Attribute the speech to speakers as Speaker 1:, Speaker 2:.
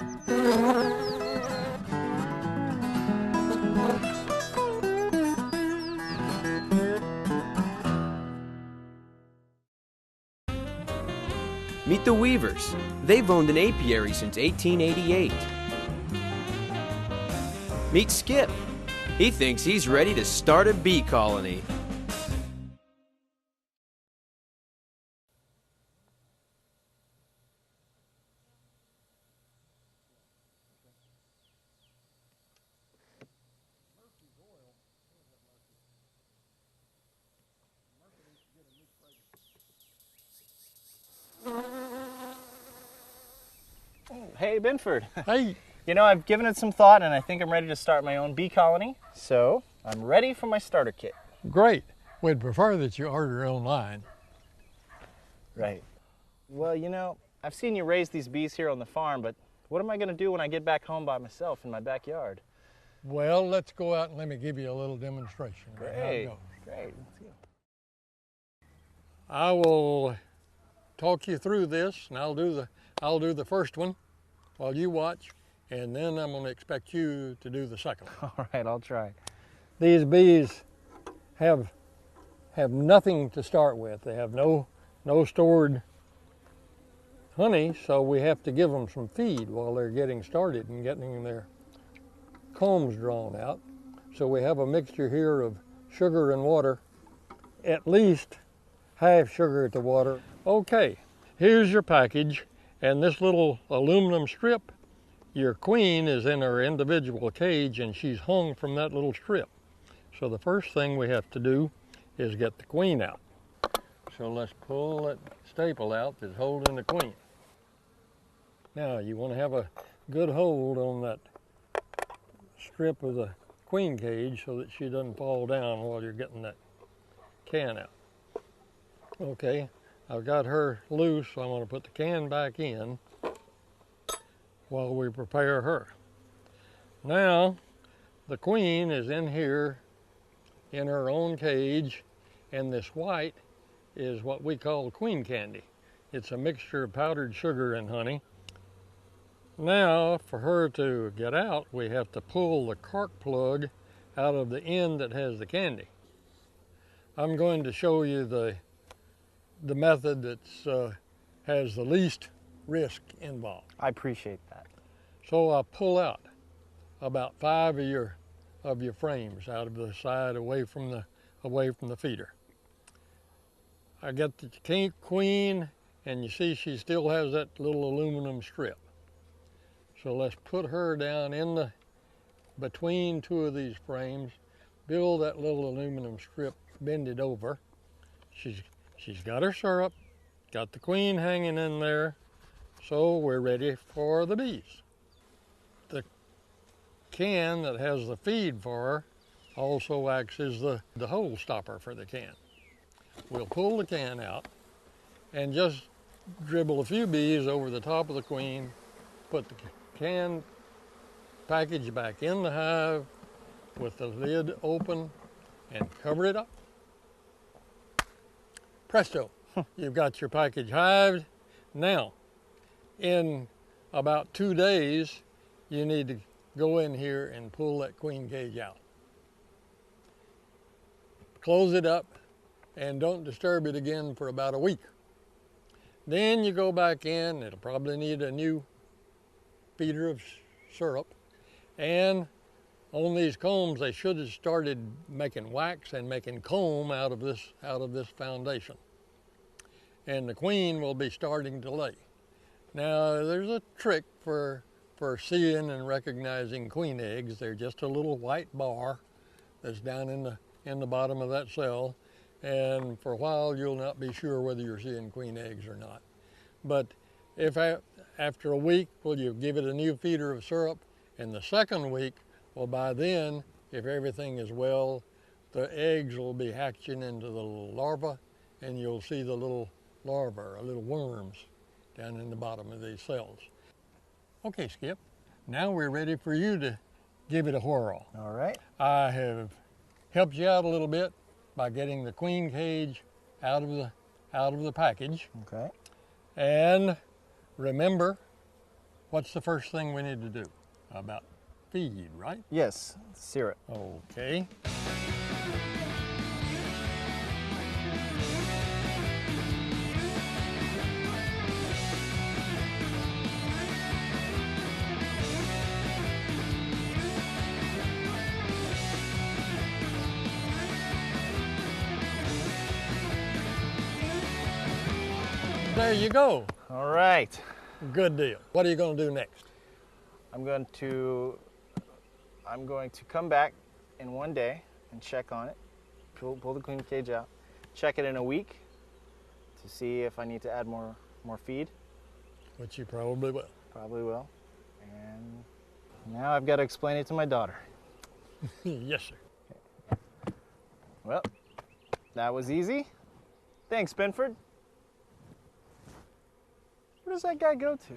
Speaker 1: Meet the Weavers. They've owned an apiary since 1888. Meet Skip. He thinks he's ready to start a bee colony.
Speaker 2: Hey, Binford.
Speaker 3: Hey.
Speaker 2: You know, I've given it some thought and I think I'm ready to start my own bee colony. So, I'm ready for my starter kit.
Speaker 3: Great. We'd prefer that you order online.
Speaker 2: Right. Well, you know, I've seen you raise these bees here on the farm, but what am I going to do when I get back home by myself in my backyard?
Speaker 3: Well, let's go out and let me give you a little demonstration.
Speaker 2: Great.
Speaker 3: How it goes.
Speaker 2: Great. Let's go.
Speaker 3: I will talk you through this, and I'll do the first one while you watch, and then I'm going to expect you to do the second one.
Speaker 2: All right, I'll try.
Speaker 3: These bees have nothing to start with. They have no stored honey, so we have to give them some feed while they're getting started and getting their combs drawn out. So we have a mixture here of sugar and water, at least half sugar to water. Okay, here's your package, and this little aluminum strip, your queen is in her individual cage and she's hung from that little strip. So the first thing we have to do is get the queen out. So let's pull that staple out that's holding the queen. Now you want to have a good hold on that strip of the queen cage so that she doesn't fall down while you're getting that can out. Okay, I've got her loose, so I'm going to put the can back in while we prepare her. Now, the queen is in here in her own cage, and this white is what we call queen candy. It's a mixture of powdered sugar and honey. Now, for her to get out, we have to pull the cork plug out of the end that has the candy. I'm going to show you the method that has the least risk involved.
Speaker 2: I appreciate that.
Speaker 3: So I pull out about 5 of your frames out of the side away from the feeder. I get the queen, and you see she still has that little aluminum strip. So let's put her down in between two of these frames, build that little aluminum strip, bend it over. She's got her syrup, got the queen hanging in there, so we're ready for the bees. The can that has the feed for her also acts as the hole stopper for the can. We'll pull the can out and just dribble a few bees over the top of the queen, put the can package back in the hive with the lid open and cover it up. Presto, you've got your package hived. Now, in about 2 days, you need to go in here and pull that queen cage out. Close it up and don't disturb it again for about a week. Then you go back in, it'll probably need a new feeder of syrup. And on these combs, they should have started making wax and making comb out of this foundation. And the queen will be starting to lay. Now, there's a trick for seeing and recognizing queen eggs. They're just a little white bar that's down in the bottom of that cell. And for a while, you'll not be sure whether you're seeing queen eggs or not. But if after a week, well, you give it a new feeder of syrup, and the second week, well, by then, if everything is well, the eggs will be hatching into the little larvae, and you'll see the little larvae, or little worms, down in the bottom of these cells. Okay, Skip, now we're ready for you to give it a whirl.
Speaker 2: All right.
Speaker 3: I have helped you out a little bit by getting the queen cage out of the package.
Speaker 2: Okay.
Speaker 3: And remember, What's the first thing we need to do? About feed, right?
Speaker 2: Yes, syrup.
Speaker 3: Okay. There you go.
Speaker 2: All right.
Speaker 3: Good deal. What are you going to do next?
Speaker 2: I'm going to come back in one day and check on it. Pull the queen cage out. Check it in a week to see if I need to add more feed.
Speaker 3: Which you probably will.
Speaker 2: Probably will. And now I've got to explain it to my daughter.
Speaker 3: Yes, sir.
Speaker 2: Well, that was easy. Thanks, Binford. Where does that guy go to?